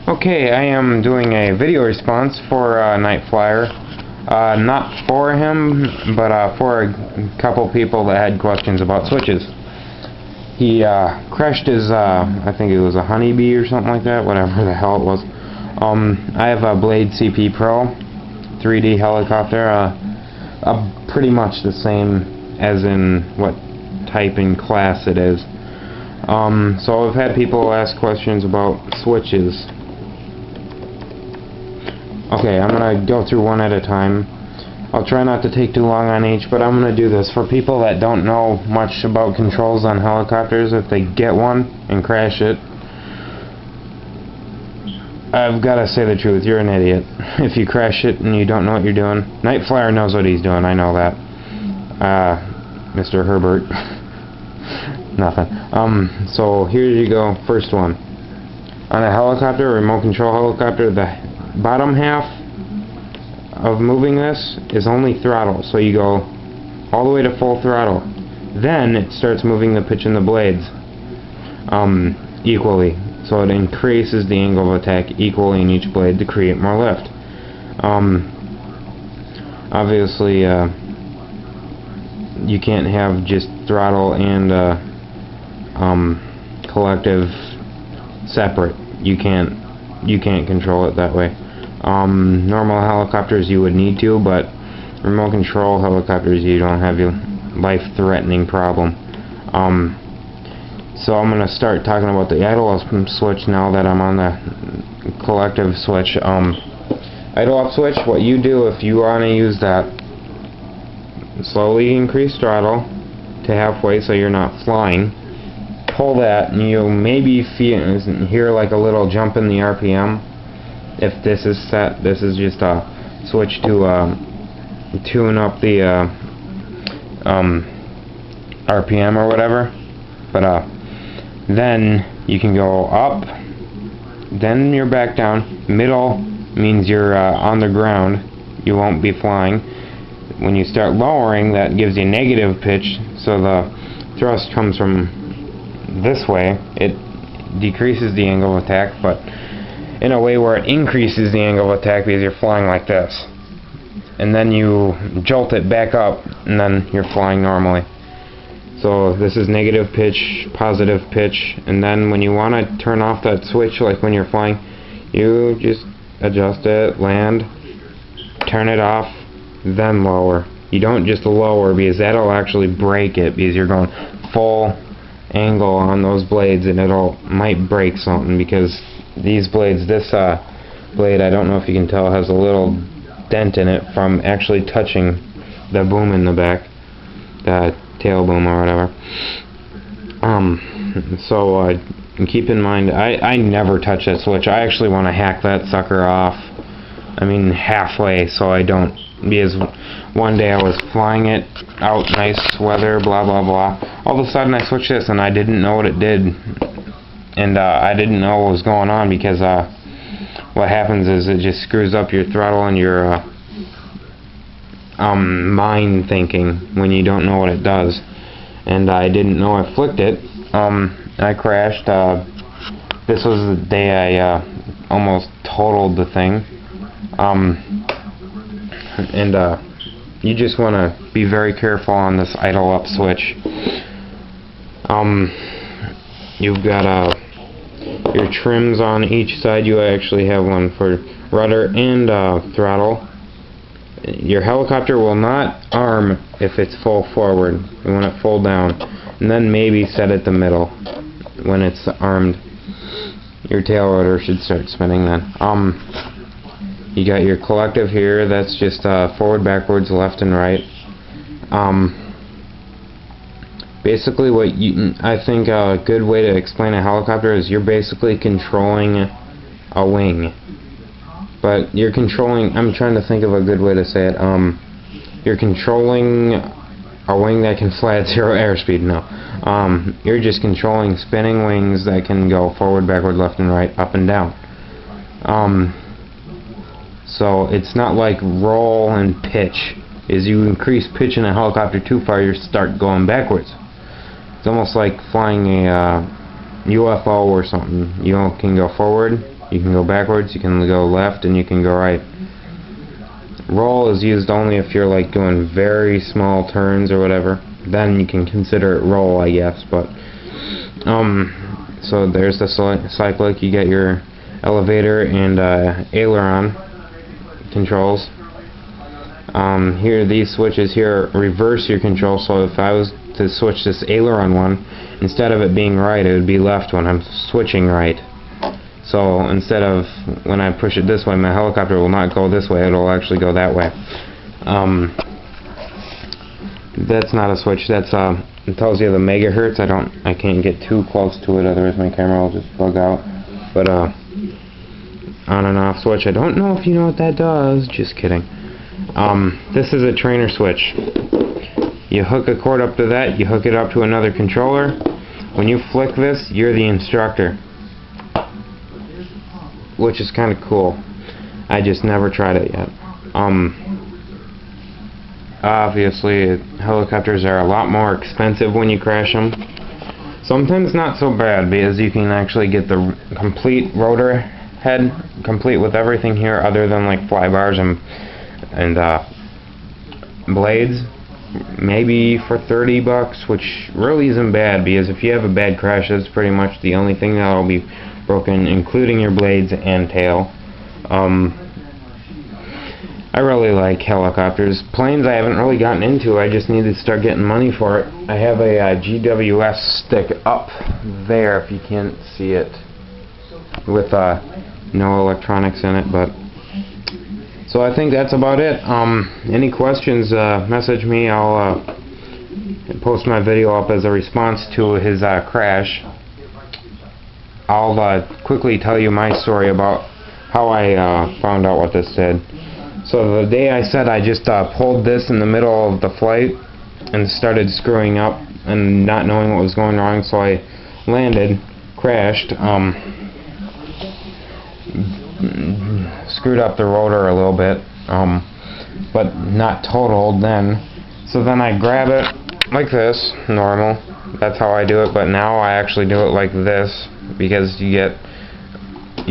Okay, I am doing a video response for Night Flyer. Not for him, but for a couple people that had questions about switches. He crashed his, I think it was a Honeybee or something like that, whatever the hell it was. I have a Blade CP Pro 3D helicopter, pretty much the same as in what type and class it is. So I've had people ask questions about switches. Okay, I'm gonna go through one at a time. I'll try not to take too long on each, but I'm gonna do this. For people that don't know much about controls on helicopters, if they get one and crash it, I've gotta say the truth, you're an idiot. If you crash it and you don't know what you're doing. Night Flyer knows what he's doing, I know that. Mr. Herbert. Nothing. So here you go, first one. On a helicopter, a remote control helicopter, the bottom half of moving this is only throttle, so you go all the way to full throttle. Then it starts moving the pitch and the blades equally, so it increases the angle of attack equally in each blade to create more lift. Obviously you can't have just throttle and collective separate. You can't control it that way. Normal helicopters you would need to, but remote control helicopters you don't have your life-threatening problem. So I'm going to start talking about the idle up switch now that I'm on the collective switch. Idle up switch, what you do if you want to use that, slowly increase throttle to halfway so you're not flying. Pull that and you'll maybe hear like a little jump in the RPM. If this is set, this is just a switch to tune up the RPM or whatever. But then you can go up, then you're back down. Middle means you're on the ground, you won't be flying. When you start lowering, that gives you negative pitch, so the thrust comes from this way. It decreases the angle of attack, but in a way where it increases the angle of attack because you're flying like this. And then you jolt it back up, and then you're flying normally. So this is negative pitch, positive pitch, and then when you want to turn off that switch, like when you're flying, you just adjust it, land, turn it off, then lower. You don't just lower, because that'll actually break it, because you're going full angle on those blades and might break something, because these blades, this blade, I don't know if you can tell, has a little dent in it from actually touching the boom in the back, the tail boom or whatever. So keep in mind, I never touch that switch. I actually want to hack that sucker off, I mean halfway, so I don't, because one day I was flying it out, nice weather, blah blah blah, all of a sudden I switched this and I didn't know what it did, and I didn't know what was going on, because what happens is it just screws up your throttle and your mind thinking when you don't know what it does, and I didn't know I flicked it. I crashed. This was the day I almost totaled the thing. And you just want to be very careful on this idle up switch. You've got your trims on each side. You actually have one for rudder and throttle. Your helicopter will not arm if it's full forward. You want it full down, and then maybe set it the middle when it's armed. Your tail rotor should start spinning then. You got your collective here. That's just forward, backwards, left, and right. Basically, I think a good way to explain a helicopter is you're basically controlling a wing. But you're controlling, I'm trying to think of a good way to say it. You're controlling a wing that can fly at 0 airspeed. No. You're just controlling spinning wings that can go forward, backward, left, and right, up and down. So it's not like roll and pitch. As you increase pitch in a helicopter too far, you start going backwards. It's almost like flying a UFO or something. You can go forward, You can go backwards, you can go left, and you can go right. Roll is used only if you're like doing very small turns or whatever. Then you can consider it roll, I guess. But so there's the cyclic. You get your elevator and aileron controls. Here, these switches here reverse your control. So if I was to switch this aileron one, instead of it being right, it would be left when I'm switching right. So instead of when I push it this way, my helicopter will not go this way, it'll actually go that way. That's not a switch, that's it tells you the megahertz. I can't get too close to it, otherwise my camera will just bug out. But on and off switch, I don't know if you know what that does, just kidding. This is a trainer switch. You hook a cord up to that, you hook it up to another controller. When you flick this, you're the instructor, which is kind of cool. I just never tried it yet. Obviously, helicopters are a lot more expensive when you crash them. Sometimes not so bad, because you can actually get the complete rotor head, complete with everything here other than like fly bars and blades, maybe for $30, which really isn't bad, because if you have a bad crash, that's pretty much the only thing that'll be broken, including your blades and tail. I really like helicopters. Planes I haven't really gotten into, I just need to start getting money for it. I have a GWS stick up there, if you can't see it, with no electronics in it. But so I think that's about it. Any questions, message me. I'll post my video up as a response to his crash. I'll quickly tell you my story about how I found out what this did. So the day I said, I just pulled this in the middle of the flight and started screwing up and not knowing what was going wrong, so I landed, crashed, screwed up the rotor a little bit, but not totaled then. So then I grab it like this, normal. That's how I do it, but now I actually do it like this, because you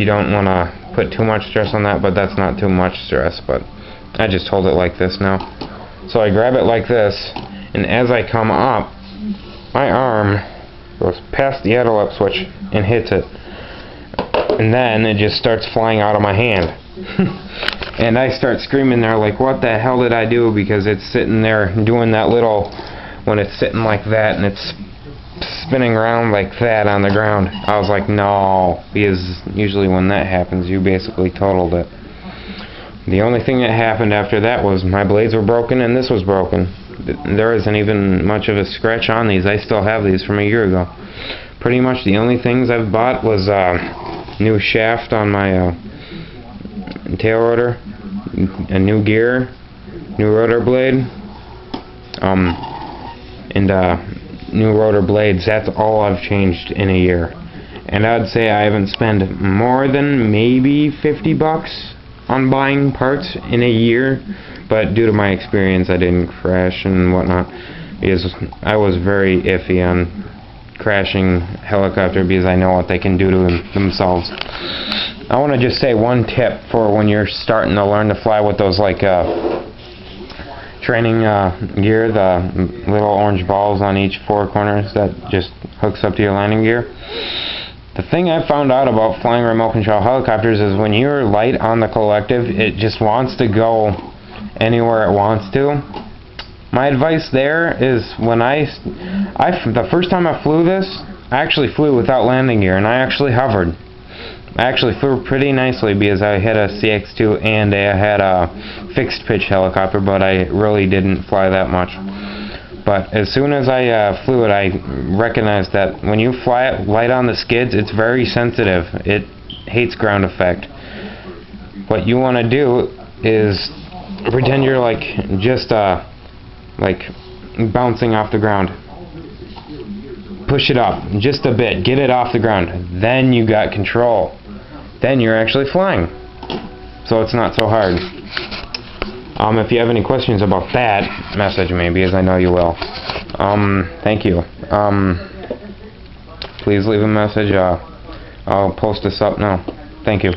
don't want to put too much stress on that, but that's not too much stress. But I just hold it like this now. So I grab it like this, and as I come up, my arm goes past the auto-up switch and hits it, and then it just starts flying out of my hand. And I start screaming there like, what the hell did I do? Because it's sitting there doing that little, when it's sitting like that and it's spinning around like that on the ground. I was like, no, because usually when that happens, you basically totaled it. The only thing that happened after that was my blades were broken and this was broken. There isn't even much of a scratch on these. I still have these from a year ago. Pretty much the only things I've bought was new shaft on my tail rotor, a new gear, new rotor blade, and new rotor blades. That's all I've changed in a year. And I'd say I haven't spent more than maybe $50 on buying parts in a year, but due to my experience I didn't crash and whatnot, because I was very iffy on crashing helicopter, because I know what they can do to themselves. I want to just say one tip for when you're starting to learn to fly with those like training gear, the little orange balls on each four corners that just hooks up to your landing gear. The thing I found out about flying remote control helicopters is when you're light on the collective, it just wants to go anywhere it wants to. My advice there is, when the first time I flew this, I actually flew without landing gear, and I actually hovered. I actually flew pretty nicely because I had a CX-2 and I had a fixed pitch helicopter, but I really didn't fly that much. But as soon as I flew it, I recognized that when you fly it light on the skids, it's very sensitive. It hates ground effect. What you want to do is pretend you're like just like bouncing off the ground. Push it up just a bit, get it off the ground. Then you got control. Then you're actually flying. So it's not so hard. If you have any questions about that, message me, because I know you will. Thank you. Please leave a message. I'll post this up now. Thank you.